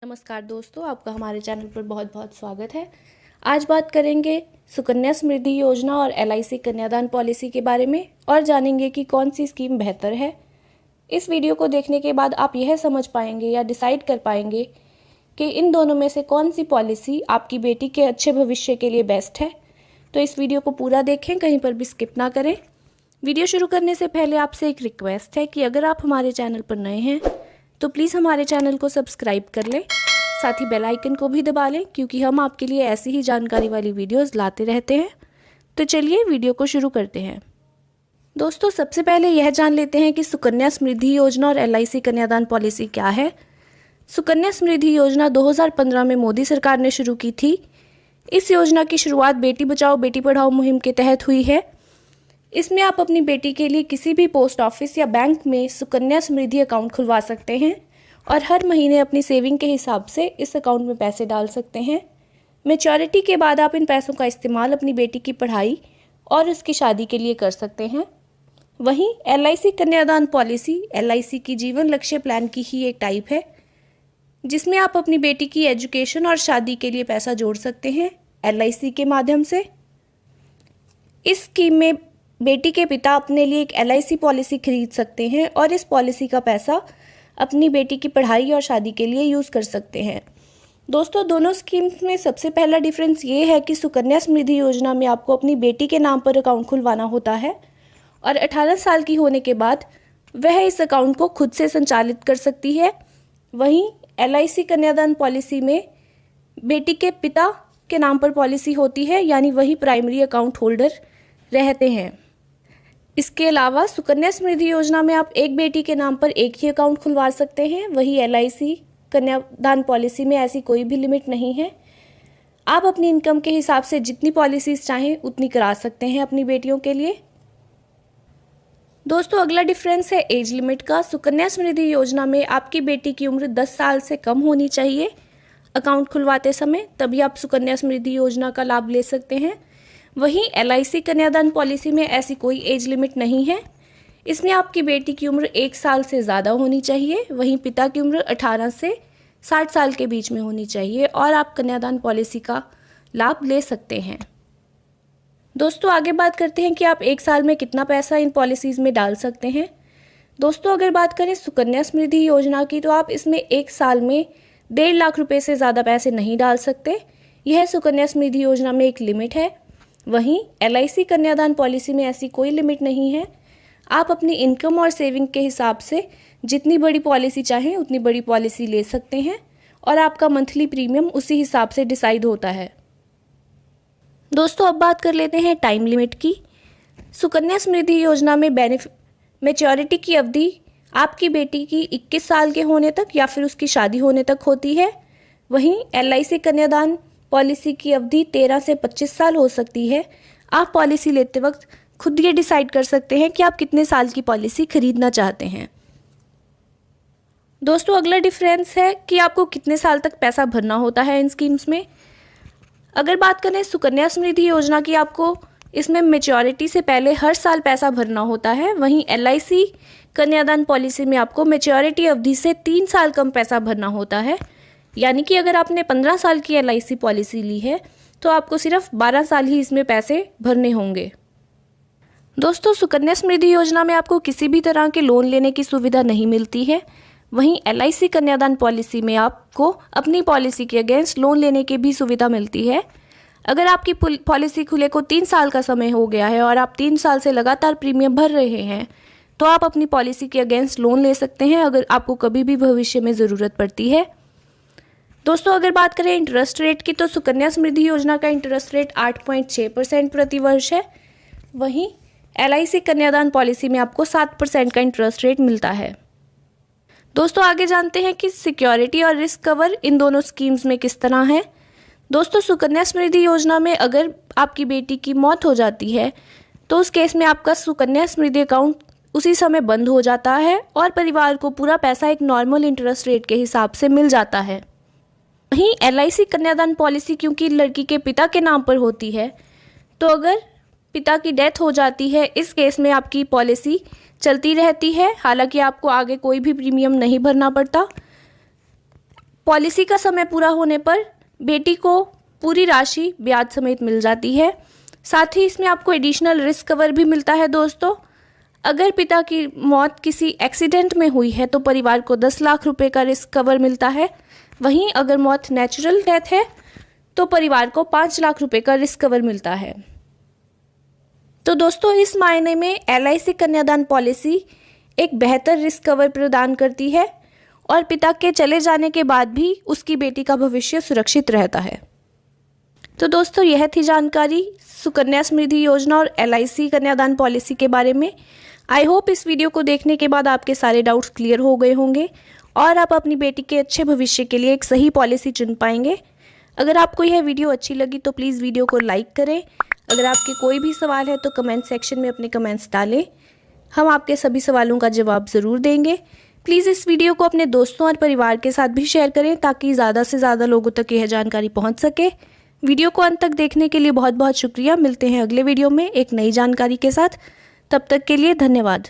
नमस्कार दोस्तों, आपका हमारे चैनल पर बहुत बहुत स्वागत है। आज बात करेंगे सुकन्या समृद्धि योजना और एलआईसी कन्यादान पॉलिसी के बारे में और जानेंगे कि कौन सी स्कीम बेहतर है। इस वीडियो को देखने के बाद आप यह समझ पाएंगे या डिसाइड कर पाएंगे कि इन दोनों में से कौन सी पॉलिसी आपकी बेटी के अच्छे भविष्य के लिए बेस्ट है। तो इस वीडियो को पूरा देखें, कहीं पर भी स्किप ना करें। वीडियो शुरू करने से पहले आपसे एक रिक्वेस्ट है कि अगर आप हमारे चैनल पर नए हैं तो प्लीज़ हमारे चैनल को सब्सक्राइब कर लें, साथ ही बेल आइकन को भी दबा लें, क्योंकि हम आपके लिए ऐसी ही जानकारी वाली वीडियोस लाते रहते हैं। तो चलिए वीडियो को शुरू करते हैं। दोस्तों, सबसे पहले यह जान लेते हैं कि सुकन्या समृद्धि योजना और एलआईसी कन्यादान पॉलिसी क्या है। सुकन्या समृद्धि योजना 2015 में मोदी सरकार ने शुरू की थी। इस योजना की शुरुआत बेटी बचाओ बेटी पढ़ाओ मुहिम के तहत हुई है। इसमें आप अपनी बेटी के लिए किसी भी पोस्ट ऑफिस या बैंक में सुकन्या समृद्धि अकाउंट खुलवा सकते हैं और हर महीने अपनी सेविंग के हिसाब से इस अकाउंट में पैसे डाल सकते हैं। मैच्योरिटी के बाद आप इन पैसों का इस्तेमाल अपनी बेटी की पढ़ाई और उसकी शादी के लिए कर सकते हैं। वहीं एलआईसी कन्यादान पॉलिसी एलआईसी की जीवन लक्ष्य प्लान की ही एक टाइप है, जिसमें आप अपनी बेटी की एजुकेशन और शादी के लिए पैसा जोड़ सकते हैं एलआईसी के माध्यम से। इस स्कीम में बेटी के पिता अपने लिए एक एलआईसी पॉलिसी खरीद सकते हैं और इस पॉलिसी का पैसा अपनी बेटी की पढ़ाई और शादी के लिए यूज़ कर सकते हैं। दोस्तों, दोनों स्कीम्स में सबसे पहला डिफरेंस ये है कि सुकन्या समृद्धि योजना में आपको अपनी बेटी के नाम पर अकाउंट खुलवाना होता है और 18 साल की होने के बाद वह इस अकाउंट को खुद से संचालित कर सकती है। वहीं एलआईसी कन्यादान पॉलिसी में बेटी के पिता के नाम पर पॉलिसी होती है, यानी वही प्राइमरी अकाउंट होल्डर रहते हैं। इसके अलावा सुकन्या समृद्धि योजना में आप एक बेटी के नाम पर एक ही अकाउंट खुलवा सकते हैं। वही एलआईसी कन्यादान पॉलिसी में ऐसी कोई भी लिमिट नहीं है। आप अपनी इनकम के हिसाब से जितनी पॉलिसीज चाहें उतनी करा सकते हैं अपनी बेटियों के लिए। दोस्तों, अगला डिफरेंस है एज लिमिट का। सुकन्या समृद्धि योजना में आपकी बेटी की उम्र 10 साल से कम होनी चाहिए अकाउंट खुलवाते समय, तभी आप सुकन्या समृद्धि योजना का लाभ ले सकते हैं। वहीं एलआईसी कन्यादान पॉलिसी में ऐसी कोई एज लिमिट नहीं है। इसमें आपकी बेटी की उम्र 1 साल से ज़्यादा होनी चाहिए। वहीं पिता की उम्र 18 से 60 साल के बीच में होनी चाहिए और आप कन्यादान पॉलिसी का लाभ ले सकते हैं। दोस्तों, आगे बात करते हैं कि आप 1 साल में कितना पैसा इन पॉलिसीज़ में डाल सकते हैं। दोस्तों, अगर बात करें सुकन्या समृद्धि योजना की, तो आप इसमें 1 साल में 1.5 लाख रुपये से ज़्यादा पैसे नहीं डाल सकते। यह सुकन्या समृद्धि योजना में एक लिमिट है। वहीं एलआईसी कन्यादान पॉलिसी में ऐसी कोई लिमिट नहीं है। आप अपनी इनकम और सेविंग के हिसाब से जितनी बड़ी पॉलिसी चाहें उतनी बड़ी पॉलिसी ले सकते हैं और आपका मंथली प्रीमियम उसी हिसाब से डिसाइड होता है। दोस्तों, अब बात कर लेते हैं टाइम लिमिट की। सुकन्या समृद्धि योजना में मैच्योरिटी की अवधि आपकी बेटी की 21 साल के होने तक या फिर उसकी शादी होने तक होती है। वहीं एलआईसी कन्यादान पॉलिसी की अवधि 13 से 25 साल हो सकती है। आप पॉलिसी लेते वक्त खुद ये डिसाइड कर सकते हैं कि आप कितने साल की पॉलिसी खरीदना चाहते हैं। दोस्तों, अगला डिफरेंस है कि आपको कितने साल तक पैसा भरना होता है इन स्कीम्स में। अगर बात करें सुकन्या समृद्धि योजना की, आपको इसमें मैच्योरिटी से पहले हर साल पैसा भरना होता है। वहीं एलआईसी कन्यादान पॉलिसी में आपको मैच्योरिटी अवधि से 3 साल कम पैसा भरना होता है। यानी कि अगर आपने 15 साल की एलआईसी पॉलिसी ली है तो आपको सिर्फ 12 साल ही इसमें पैसे भरने होंगे। दोस्तों, सुकन्या समृद्धि योजना में आपको किसी भी तरह के लोन लेने की सुविधा नहीं मिलती है। वहीं एलआईसी कन्यादान पॉलिसी में आपको अपनी पॉलिसी के अगेंस्ट लोन लेने की भी सुविधा मिलती है। अगर आपकी पॉलिसी खुले को 3 साल का समय हो गया है और आप 3 साल से लगातार प्रीमियम भर रहे हैं तो आप अपनी पॉलिसी के अगेंस्ट लोन ले सकते हैं अगर आपको कभी भी भविष्य में ज़रूरत पड़ती है। दोस्तों, अगर बात करें इंटरेस्ट रेट की, तो सुकन्या समृद्धि योजना का इंटरेस्ट रेट 8.6% प्रति वर्ष है। वहीं एलआईसी कन्यादान पॉलिसी में आपको 7% का इंटरेस्ट रेट मिलता है। दोस्तों, आगे जानते हैं कि सिक्योरिटी और रिस्क कवर इन दोनों स्कीम्स में किस तरह है। दोस्तों, सुकन्या समृद्धि योजना में अगर आपकी बेटी की मौत हो जाती है तो उस केस में आपका सुकन्या समृद्धि अकाउंट उसी समय बंद हो जाता है और परिवार को पूरा पैसा एक नॉर्मल इंटरेस्ट रेट के हिसाब से मिल जाता है। वहीं एलआईसी कन्यादान पॉलिसी क्योंकि लड़की के पिता के नाम पर होती है, तो अगर पिता की डेथ हो जाती है, इस केस में आपकी पॉलिसी चलती रहती है। हालांकि आपको आगे कोई भी प्रीमियम नहीं भरना पड़ता। पॉलिसी का समय पूरा होने पर बेटी को पूरी राशि ब्याज समेत मिल जाती है। साथ ही इसमें आपको एडिशनल रिस्क कवर भी मिलता है दोस्तों। अगर पिता की मौत किसी एक्सीडेंट में हुई है तो परिवार को 10 लाख रुपए का रिस्क कवर मिलता है। वहीं अगर मौत नेचुरल डेथ है तो परिवार को 5 लाख रुपए का रिस्क कवर मिलता है। तो दोस्तों, इस मायने में LIC कन्यादान पॉलिसी एक बेहतर रिस्क कवर प्रदान करती है और पिता के चले जाने के बाद भी उसकी बेटी का भविष्य सुरक्षित रहता है। तो दोस्तों, यह थी जानकारी सुकन्या समृद्धि योजना और LIC कन्यादान पॉलिसी के बारे में। आई होप इस वीडियो को देखने के बाद आपके सारे डाउट्स क्लियर हो गए होंगे और आप अपनी बेटी के अच्छे भविष्य के लिए एक सही पॉलिसी चुन पाएंगे। अगर आपको यह वीडियो अच्छी लगी तो प्लीज़ वीडियो को लाइक करें। अगर आपके कोई भी सवाल है तो कमेंट सेक्शन में अपने कमेंट्स डालें, हम आपके सभी सवालों का जवाब ज़रूर देंगे। प्लीज़ इस वीडियो को अपने दोस्तों और परिवार के साथ भी शेयर करें ताकि ज़्यादा से ज़्यादा लोगों तक यह जानकारी पहुंच सके। वीडियो को अंत तक देखने के लिए बहुत बहुत शुक्रिया। मिलते हैं अगले वीडियो में एक नई जानकारी के साथ। तब तक के लिए धन्यवाद।